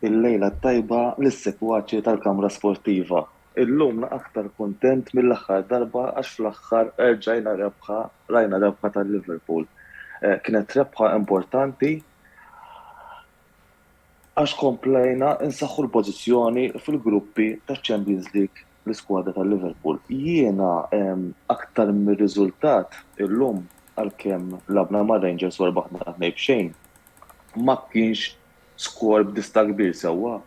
Il-lejla tajba lis-sekwaċi tal-Kamra Sportiva. Illum aktar kuntent mill-aħħar darba għax fl-aħħar rajna rebħa tal-Liverpool. Kienet rebħa importanti għax komplejna insaħħu l-pożizzjoni fil-gruppi taċ-Champions League l-iskwadra tal-Liverpool. Jiena aktar mir-riżultat illum għalkemm labna ma' Rangers u rbaħna 2-0 ma kienx skor b'dista kbir sewwa.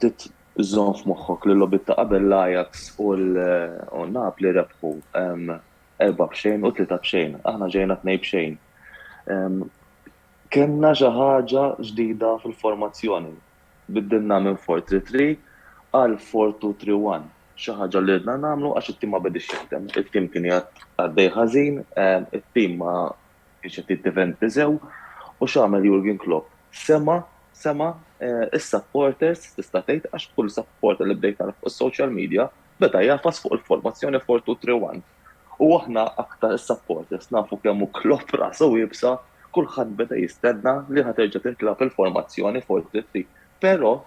Tit żomm f'moħħok li l-logħbiet ta' qabel l-Ajax u Napoli rebħu 4-0 u 3-0. Aħna ġejna 2-0. Kenna xi ħaġa ġdida fil-formazzjoni. Biddilna minn 4-3-3 għal 4-2-3-1. Xi ħaġa li ridna nagħmlu għax it-tim ma bedix jaħdem. It-tim kien għaddej ħażin, it-tim ma kienx qed jiddiventi sew u x'għamel Jurgen Klopp. Sema is-supporters tista' tgħid għax kull supporter li bdejt nara fuq is-social media beda jafas fuq il-formazzjoni 4-2-3-1. U aħna aktar is-supporters nafu kemm hu Klopp rasu jibsa, kulħadd beda jistenna li ħaterġa' tintlab il-formazzjoni 4-3-3. Però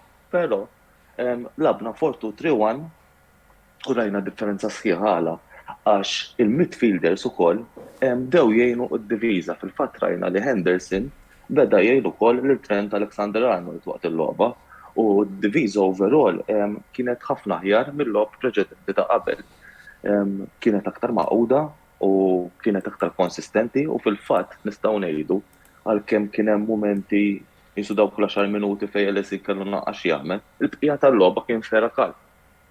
labna 4-2-3-1 u rajna differenza sħiħa għax il-midfielders ukoll bdew jgħinu d-diviża. Fil-fatt rajna li Henderson beda jgħidu wkoll lil Trent Alexander-Arnold waqt il-logħba u d-diviża overall kienet ħafna aħjar mill-logħb preċedenti ta' qabel. Kienet aktar maquda u kienet aktar konsistenti u fil-fatt nistgħu ngħidu għalkemm kien hemm mumenti jisu dawk l-10 minuti fejn Elesi kellu naqqax jagħmel, il-bqija tal-logħba kien vera kalm.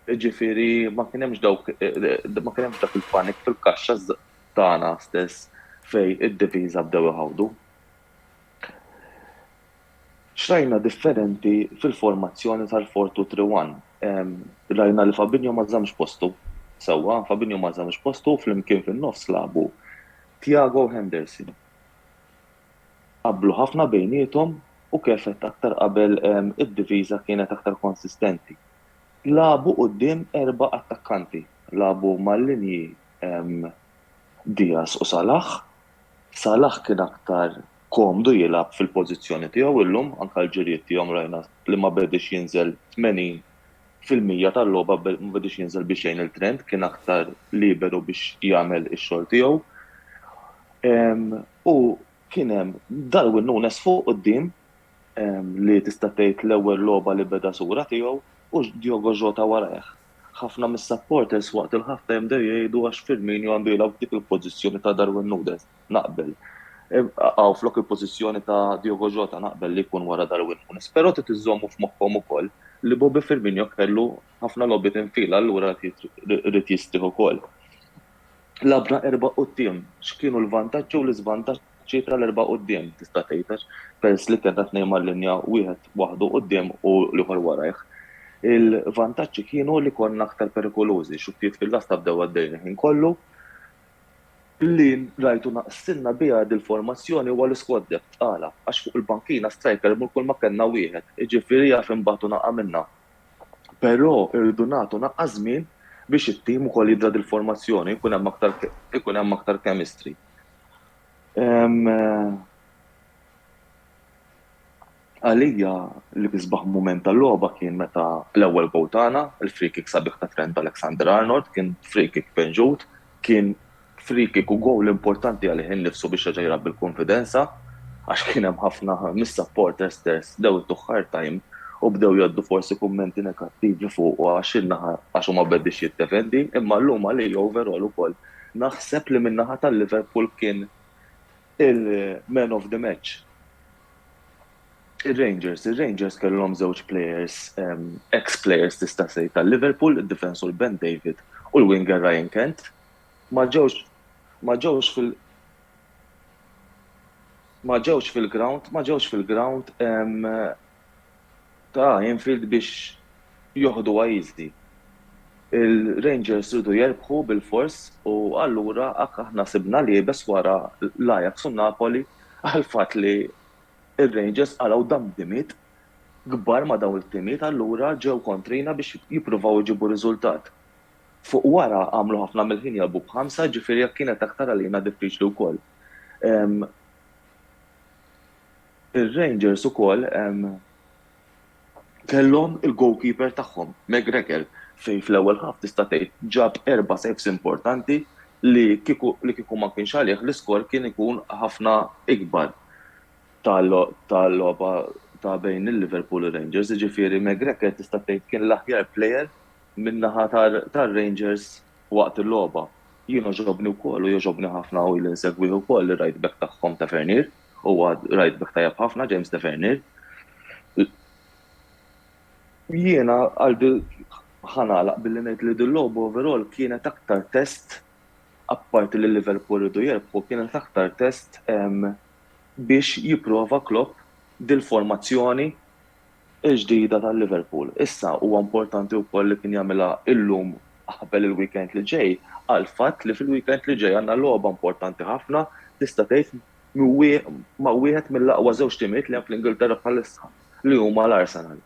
Ġifieri ma kien hemmx dak il-panik fil-kaxxa tagħna stess fejn id-diviża bdew iħawdu. Xrajna differenti fil-formazzjoni tal-4-2-3-1. Rajna li Fabinho ma żammx postu. Sewwa, Fabinho ma żammx postu flimkien fin-nofs labu Thiago Henderson. Qablu ħafna bejniethom u kif qed aktar qabel id-diviża kienet aktar konsistenti. Labu quddiem 4 attakkanti. Labu mal-linji Diaz u Salah. Salah kien aktar komdu jilab fil-pożizzjoni tiegħu illum anke l-ġiriet tiegħu rajna li ma bedix jinżel 80% tal-logħba ma bedix jinżel biex jgħin il-Trent, kien aktar liberu biex jagħmel ix-xogħol tiegħu. U kien hemm Darwin Núñez fuq quddiem li tista' tgħid l-ewwel logħba li beda sura tiegħu u Diogo Jota warajh. Ħafna mis-supporters waqt il-ħafna bdew jgħidu għax Firmino għandu jilgħab dik il-pożizzjoni ta' Darwin Núñez naqbel. Għaw flok il-pożizzjoni ta' Diogo Jota naqbel li jkun wara Darwin Núñez. Però trid iżommu f'moħħhom ukoll li Bobby Firmino kellu ħafna logħbiet infila allura rid jistrieħ ukoll. Labna 4 quddiem, x'kienu l-vantaġġi u l-iżvantaġġi tal-4 quddiem tista' tgħid peress li kien qed ngħid mal-linja wieħed waħdu quddiem u l-ieħor warajh. Il-vantaġġi kienu li konna aktar perikolużi, xuftiet fil-lasta bdew għaddejn ħin kollu li rajtu naqsilna biha dil-formazzjoni huwa l-iskwad depth tqala għax fuq il-bankina striker kull ma kellna wieħed, jiġifieri jaf imbagħtu naqqa minnha. Però irridu nagħtu naqqa żmien biex it-tim ukoll jidra dil-formazzjoni jkun hemm aktar chemistry. Għalija li kisbaħ mument tal-logħba kien meta l-ewwel gowl tagħna, il-free kick sabiħ ta' Trent Alexander-Arnold, kien free kick benġut, kien free kick u gowl importanti għalih innifsu biex ġejra bil-konfidenza għax kien hemm ħafna mis-supporters stess dew it-tuħħar time u bdew jgħaddu forsi kummenti negattivi fuq għax huma bedix jiddefendi, imma llum għalih overall ukoll naħseb li min-naħa tal-Liverpool kien il-man of the match. Il-Rangers kellhom żewġ players, ex-players tista' sej tal-Liverpool, id-difensur Ben David u l-winger Ryan Kent. Ma ġewx ma ġewx fil-ground ta' Anfield biex joħdu easy. Il-Rangers ridu jerbħu bil-fors u allura aħna sibna liebes wara l-Ajax u Napoli għal fatt li il-Rangers għalaw dimiet gbar ma daw il-timiet allura ġew kontrina biex jippruvaw iġibu riżultat. Fuq wara għamlu ħafna mill-ħin jalbu b'ħamsa ġifieri jekk kienet aktar għalina diffiċli wkoll. Em, Ir-Rangers ukoll kellhom il-goalkeeper tagħhom, McGregor, fejn fl-ewwel ħaf tista' tgħid ġab 4 saves importanti li kieku ma kienx għalih l-iskor kien ikun ħafna ikbar tal-logħba ta' bejn il-Liverpool u Rangers. Jiġifieri McGregor tista' tgħid kien l-aħjar plejer min-naħa tar-Rangers waqt il-logħba. Jien oġobni wkoll u joġobni ħafna u li nsegwi wkoll ir-right back tagħhom ta' Fernier huwa right back tajjeb ħafna James ta' Fernier. Jiena għaldi ħanalaq billi ngħid li dil-logħba overall kienet aktar test apparti li Liverpool irdu jerbħu kienet aktar test biex jipprova Klopp dil-formazzjoni ġdida tal-Liverpool. Issa huwa importanti wkoll li kien jagħmilha illum qabel il-weekend li ġej għal fatt li fil-weekend li ġej għandna logħba importanti ħafna tista' tgħid ma' wieħed mill-aqwa żewġ timiet li hemm fl-Ingilterra bħalissa li huma l-Arsenal.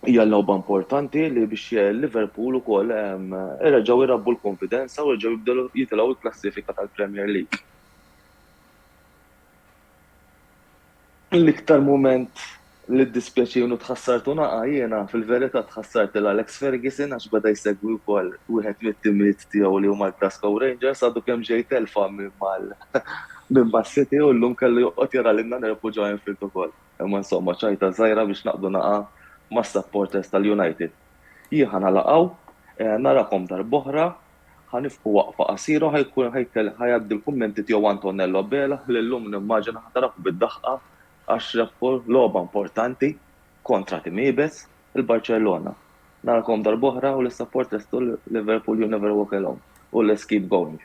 Hija logħba importanti li biex Liverpool ukoll irġgħu jrabbu l-konfidenza u jerġgħu jibdew jitilgħu l-klassifika tal-Premier League. L-iktar mument li ddispjaċini u tħassartu naqa' jiena fil-verità tħassart l-Alex Ferguson għax beda jsegwi wkoll wieħed mit-timiet tiegħu li huma l-Glasgow Rangers għadu kemm ġej telfa minn Man-City u llum kellu joqgħod jara lilna nerpu ġo Anfield ukoll. Imma insomma ċajta żgħira biex naqbdu naqa' mas-supporters tal-United. Jien ħanalaqgħu narakom darb'oħra ħanifqu waqfa qasira ħajgħaddi l-kummenti tiegħu Antonello Bela li llum nimmaġina ħatarafu bid-daħqa għax rebħu logħba importanti kontra tim ibes il-Barcellona. Narakom darb'oħra u l-supporters tal-Liverpool you never walk alone u let's keep going.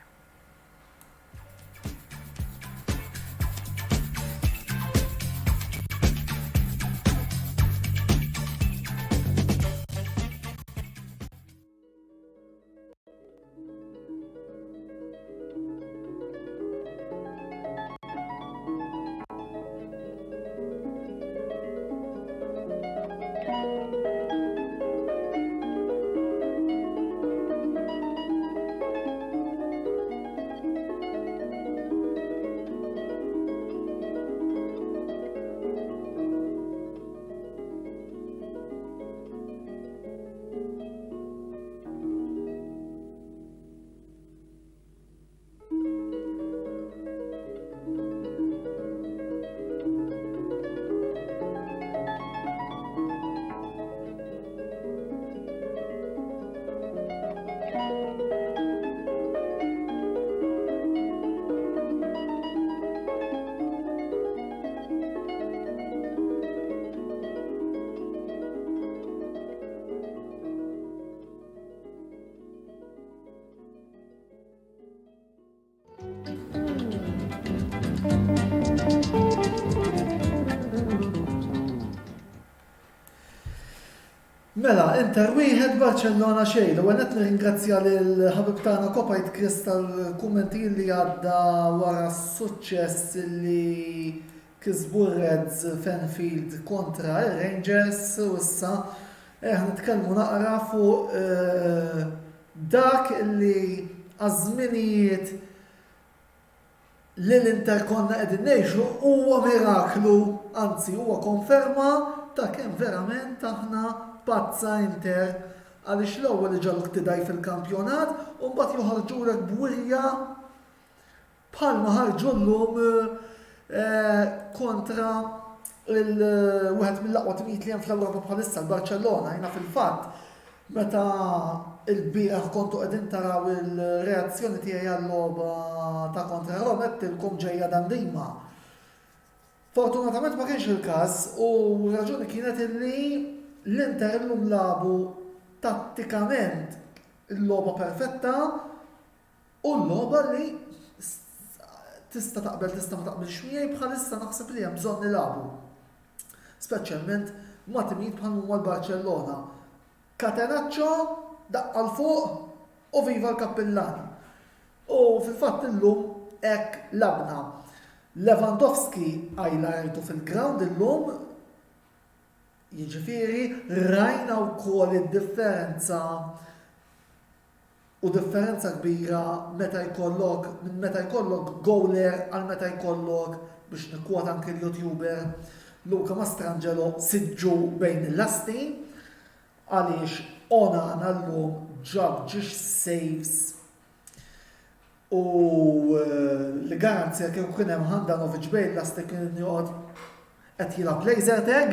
Mela, Inter wieħed Barcellona xejn, u għanet nirringrazzja l-ħabib tagħna Kopajt Chris tal-kummenti li għadda wara s-suċċess li kisbu Reds f'Anfield kontra il-Rangers u issa nitkellmu naqra fuq dak li għażminijiet li l-Inter konna qegħdin ngħixu huwa miraklu, anzi huwa konferma ta' kemm verament aħna pazza Inter għaliex l-ewwel li ġalluk tidaj fil-kampjonat u mbagħad joħorġulek bwirja bħalma ħarġu llum kontra wieħed mill-aqwa timijiet li hemm fl-Ewropa bħalissa l-Barcellona. Jiena fil-fatt meta l-bieraħ kontu qegħdin taraw il-reazzjoni tiegħi għall-logħba ta' kontra Roma qedtilkom ġejja dandima. Fortunatament ma kienx il-każ u raġuni kienet illi l-Inter illum labu tattikament il-logħba perfetta u l-logħba li tista' taqbel tista' ma taqbilx miegħi bħalissa naħseb li hemm bżonn nilagħbu. Speċjalment ma' timijiet bħal huma l-Barcellona. Catenaccio daqqa l fuq u viva l-Kappillani. U fil-fatt illum hekk labna. Lewandowski għajla rajtu fil-ground illum, jiġifieri rajna wkoll id-differenza u differenza kbira meta jkollok goaler għal meta jkollok biex nikkwota anke l-YouTuber Luca Mastrangelo siġġu bejn il-lasti għaliex Onana llum ġab ġiex saves u l-garanzja kien kien hemm Handanovic bejn l-lasti kien joqgħod qed jilgħab laser tag,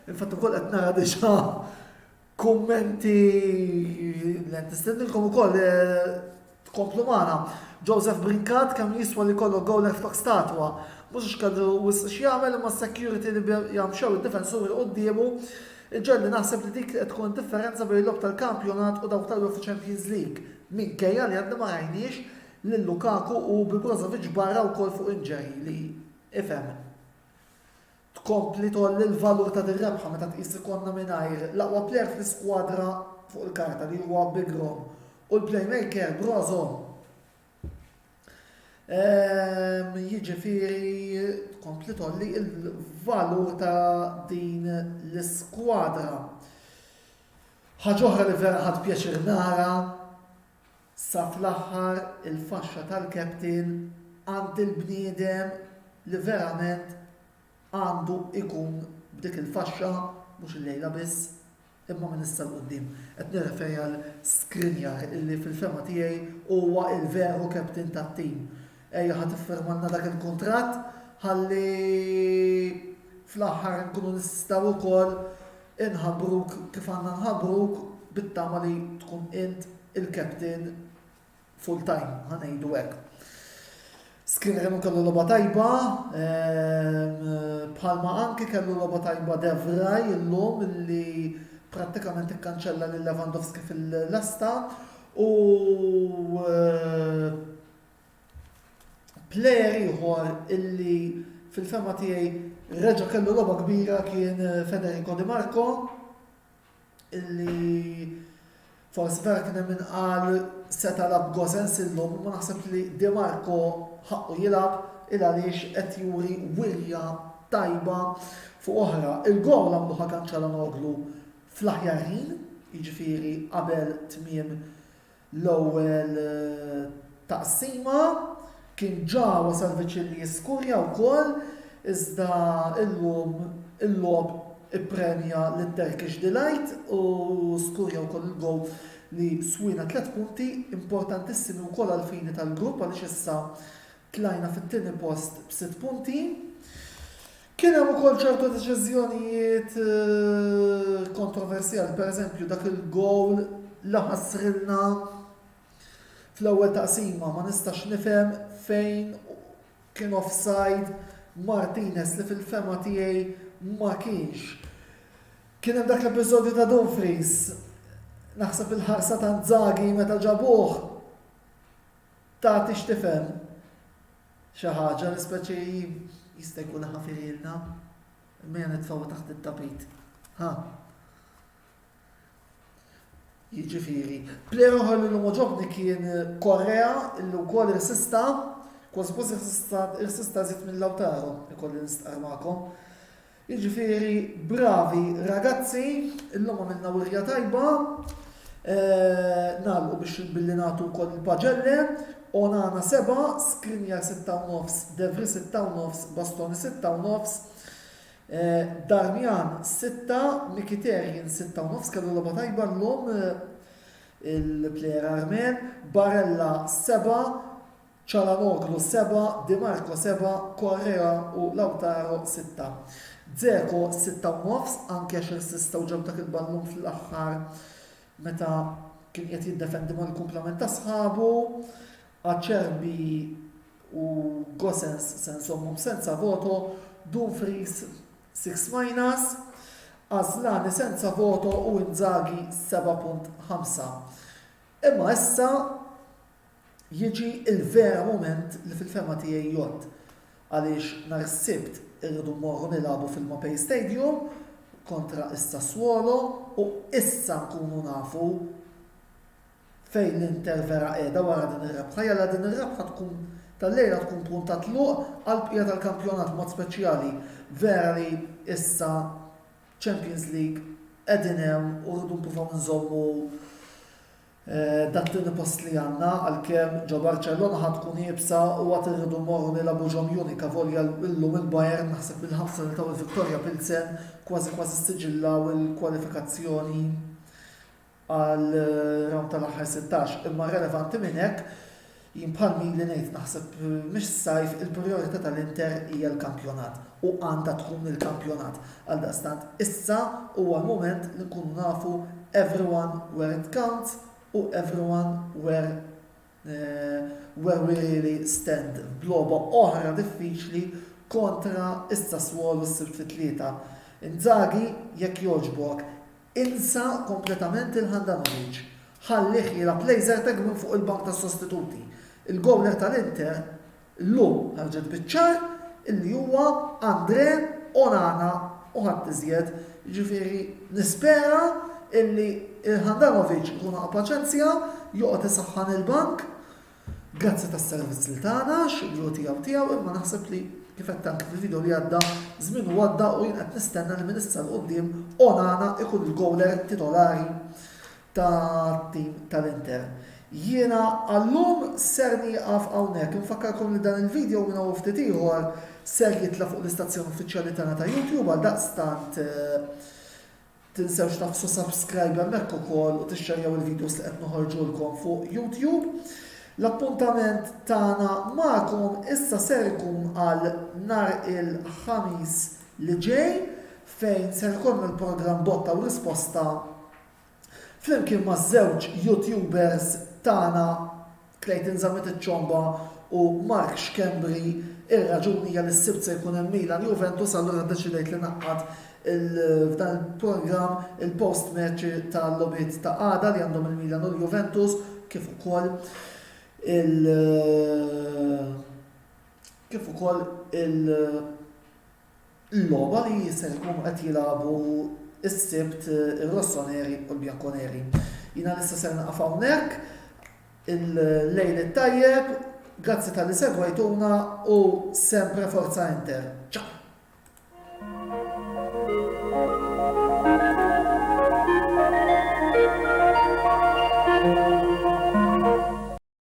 infatti ukoll qed nara diġà kummenti l-intestindilkom ukoll tkomplu magħna. Joseph Brinkat kemm jiswa li kollu goaler f'tok statwa. Mhux x'kellu x'jagħmel imma s-security li jamxew id-difensuri qudiemu ġelli naħseb li dik qed tkun differenza bejn l-lob tal-kampjonat u dawk tal-UEFA Champions League. Minkejja li għadna ma rajniex lil Lukaku u Brozovic barra wkoll fuq injury li ifhem. Tkompli tolli l-valur ta' dir-rebħa meta tqis ikollna mingħajr l-aqwa plejer fl-iskwadra fuq il-karta li huwa Big Rom u l-playmaker Brozo. Jiġifieri tkompli tolli l-valur ta' din l-iskwadra. Ħaġa oħra li vera ħadd pjaċir nara sa fl-aħħar il-faxxa tal-captain għand il-bniedem li verament għandu ikun b'dik il-faxxa mhux il-lejla biss imma minn issa l-qudiem. Qed nirreferi għal Skriniar illi fil-fema tiegħi huwa il-veru captain tat-tim. Ejja ħadd iffirmalna dak il-kuntratt ħalli fl-aħħar nkunu nistgħu wkoll inħabbruk kif għandna nħabbruk bit-tama li tkun int il-captain full time ħanejdu hekk. Skriniar kellu logħba tajba, bħalma anke kellu logħba tajba Devraj illum illi prattikament ikkanċella lil Lewandowski fil-lesta u plejer ieħor illi fil-fema tiegħi reġa' kellu logħba kbira kien Federico Di Marco illi forsi vera kien hemm inqal seta lab Gosens illum ma naħseb li Di Marco ħaqqu jilab il għaliex qed juri wirja tajba fuq oħra. Il-gol għamluha kan Çalhanoğlu fl-aħjar ħin, jiġifieri qabel tmiem l-ewwel taqsima, kien ġa wasal viċin li jiskurja wkoll, iżda illum il-lob ippremja lit-Turkish Delight u skurja wkoll il-gol li swina 3 punti importantissimi wkoll għal-fini tal-grupp għaliex issa tlajna fit-tieni post b'6 punti. Kien hemm ukoll ċertu deċiżjonijiet kontroversjali, pereżempju dak il-gowl li ħassrilna fl-ewwel taqsima ma nistax nifhem fejn kien offside Martinez li fil-fema tiegħi ma kienx. Kien hemm dak l-episodju ta' Dumfries. Naħseb il-ħarsa ta' Nzaghi meta ġabuh tagħtix tifhem. Xi ħaġa li speċi jista' jkun ħafirilna mejja nitfgħu taħt it-tapit. Jiġifieri. Plejer oħra li ġobni kien Korea illi wkoll irsista, kważi irsista żied minn Lautaro ikolli nistqar magħkom. Jiġifieri bravi ragazzi, illum għamilna wirja tajba, nagħlqu biex billi nagħtu wkoll il-paġelle. Onana 7, Skriniar 6.5, Devri 6.5, Bastoni 6.5, Darmian 6, Mkhitaryan 6.5, kellu logħba tajba llum il-plejer Armen, Barella 7, Çalhanoğlu 7, Di Marco 7, Correa u Lautaro 6. Dzeko 6.5, anke għax irsistaw ġab dak il-ballum fl-aħħar meta kien qed jiddefendi mal-kumplament ta' sħabu. Acerbi u Gosens sensommum senza voto, Dumfries 6-, Asllani senza voto u Inzaghi 7.5. Imma issa jiġi il-vera moment li fil-fema tiegħi jgħod. Għaliex nhar is-Sibt irridu mmorru nilagħbu fil-Mapei Stadium kontra is-Sassuolo u issa nkunu nafu fejn l-Inter vera qiegħda wara din ir-rebħa. Jalla din ir-rebħa tkun tal-lejla tkun punta tluq għall-bqija tal-kampjonat mod speċjali. Vera li issa Champions League qegħdin hemm u rridu nippruvaw nżommu dat-tieni post li għandna għalkemm ġo Barcellona ħadd tkun jibsa u għad irridu mmorru nilagħbu ġomjunika volja llum il-Bayern naħseb bil-5 li taw il-Viktorja Pilsen kważi siġillaw il-kwalifikazzjoni għal rawn tal-aħħar 16. Imma relevanti minn hekk jimbħalmi li ngħid naħseb mhix sajf il-priorità tal-Inter hija l-kampjonat u għandha tkun il-kampjonat. Għaldaqstant issa huwa l-mument li nkunu nafu everyone where it counts u everyone where we really stand. Bloba oħra diffiċli kontra is-Sassuolo s-Sibt fit-tlieta. Inzaghi jekk jogħġbok insa kompletament il-Handanovic. Ħallih jilgħab laser tag minn fuq il-bank tas-sostituti. Il-gowler tal-Inter llum ħarġet biċ-ċar illi huwa Andre Onana u ħadd iżjed. Ġifieri nispera illi il-Handanovic ikun paċenzja joqgħod isaħħan il-bank grazzi tas-servizz li tagħna x'illu tiegħu imma naħseb li kif qed anke fil-video li għadda żmien għadda u jien qed nistenna li minn issa l-qudiem Onana ikun il-gowler titolari tat-tim tal-Inter. Jiena għallum ser nieqaf hawnhekk. Infakkarkom li dan il-video minn hawn ftit ieħor ser jitla fuq l-istazzjon uffiċjali tagħna ta' YouTube għal daqstant tinsewx tafsu subscribe hemmhekk ukoll u tixxerjaw il-videos li qed noħorġulkom fuq YouTube. L-appuntament tagħna magħkom issa ser ikun għal nhar il-ħamis li ġej fejn ser ikollna l-programm botta u risposta flimkien ma' żewġ YouTubers tagħna Clayton Zamet iċ-Ċomba u Mark Xkembri. Ir-raġuni hija li s-Sibt se jkun hemm Milan Juventus, allura ddeċidejt li naqqad f'dan il-programm il-post-match tal-logħbiet ta' għada li għandhom il-Milan u l-Juventus kif ukoll il-logħba li se jkunu qed jilagħbu is-Sibt ir-Rossoneri u l-Bjankoneri. Jiena issa ser naqaf hawnhekk il-lejl it-tajjeb, grazzi tal-li segwejtuna u sempre Forza Inter. Ciao!